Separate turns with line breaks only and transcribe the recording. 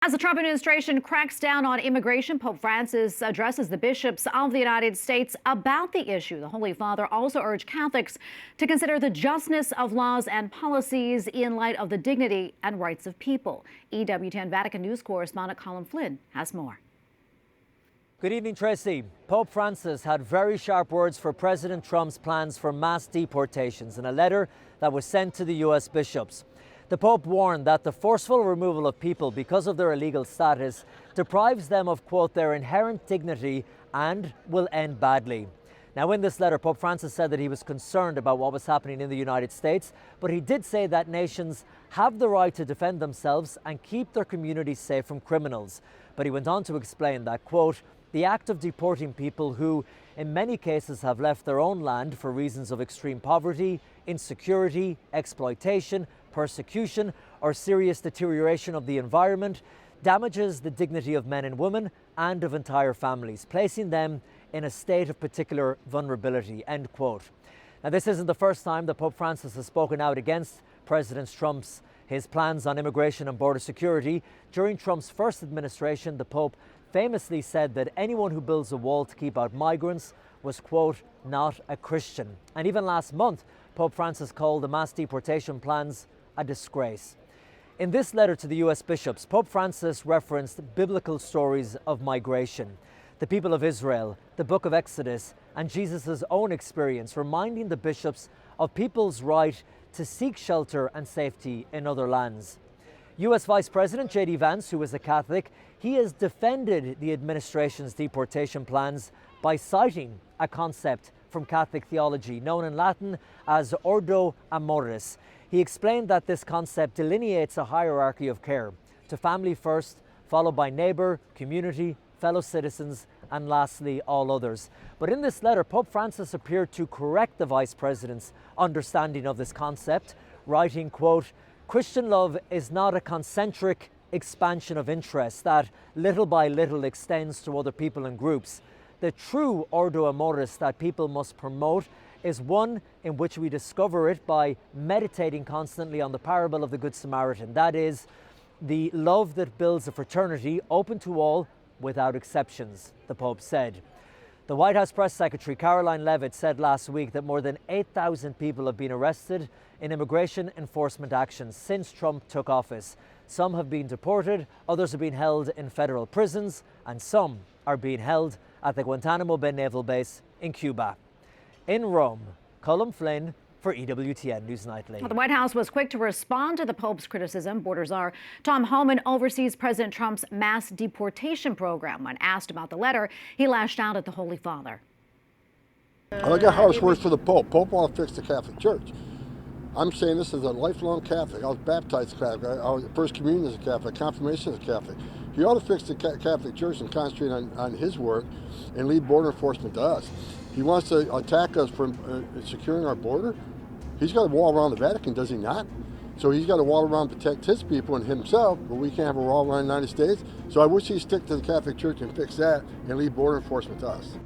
As the Trump administration cracks down on immigration, Pope Francis addresses the bishops of the United States about the issue. The Holy Father also urged Catholics to consider the justness of laws and policies in light of the dignity and rights of people. EWTN Vatican News Correspondent Colm Flynn has more.
Good evening, Tracy. Pope Francis had very sharp words for President Trump's plans for mass deportations in a letter that was sent to the U.S. bishops. The Pope warned that the forceful removal of people because of their illegal status deprives them of, quote, their inherent dignity and will end badly. Now, in this letter, Pope Francis said that he was concerned about what was happening in the United States, but he did say that nations have the right to defend themselves and keep their communities safe from criminals. But he went on to explain that, quote, the act of deporting people who, in many cases, have left their own land for reasons of extreme poverty, insecurity, exploitation, persecution, or serious deterioration of the environment, damages the dignity of men and women and of entire families, placing them in a state of particular vulnerability, end quote. Now, this isn't the first time that Pope Francis has spoken out against President Trump's his plans on immigration and border security. During Trump's first administration, the Pope famously said that anyone who builds a wall to keep out migrants was, quote, not a Christian. And even last month, Pope Francis called the mass deportation plans a disgrace. In this letter to the U.S. bishops, Pope Francis referenced biblical stories of migration, the people of Israel, the book of Exodus, and Jesus' own experience, reminding the bishops of people's right to seek shelter and safety in other lands. U.S. Vice President J.D. Vance, who is a Catholic, he has defended the administration's deportation plans by citing a concept from Catholic theology known in Latin as ordo amoris. He explained that this concept delineates a hierarchy of care to family first, followed by neighbour, community, fellow citizens, and lastly, all others. But in this letter, Pope Francis appeared to correct the Vice President's understanding of this concept, writing, quote, Christian love is not a concentric expansion of interest that little by little extends to other people and groups. The true ordo amoris that people must promote is one in which we discover it by meditating constantly on the parable of the Good Samaritan. That is, the love that builds a fraternity open to all without exceptions, the Pope said. The White House Press Secretary Caroline Leavitt said last week that more than 8,000 people have been arrested in immigration enforcement actions since Trump took office. Some have been deported, others have been held in federal prisons, and some are being held at the Guantanamo Bay Naval Base in Cuba. In Rome, Colm Flynn for EWTN News Nightly.
Well, the White House was quick to respond to the Pope's criticism. Border Czar Tom Homan oversees President Trump's mass deportation program. When asked about the letter, he lashed out at the Holy Father.
I look at how this works for the Pope. Pope wants to fix the Catholic Church. I'm saying this as a lifelong Catholic. I was baptized Catholic. I was First Communion as a Catholic. Confirmation as a Catholic. He ought to fix the Catholic Church and concentrate on his work and leave border enforcement to us. He wants to attack us for securing our border. He's got a wall around the Vatican, does he not? So he's got a wall around to protect his people and himself, but we can't have a wall around the United States. So I wish he'd stick to the Catholic Church and fix that and leave border enforcement to us.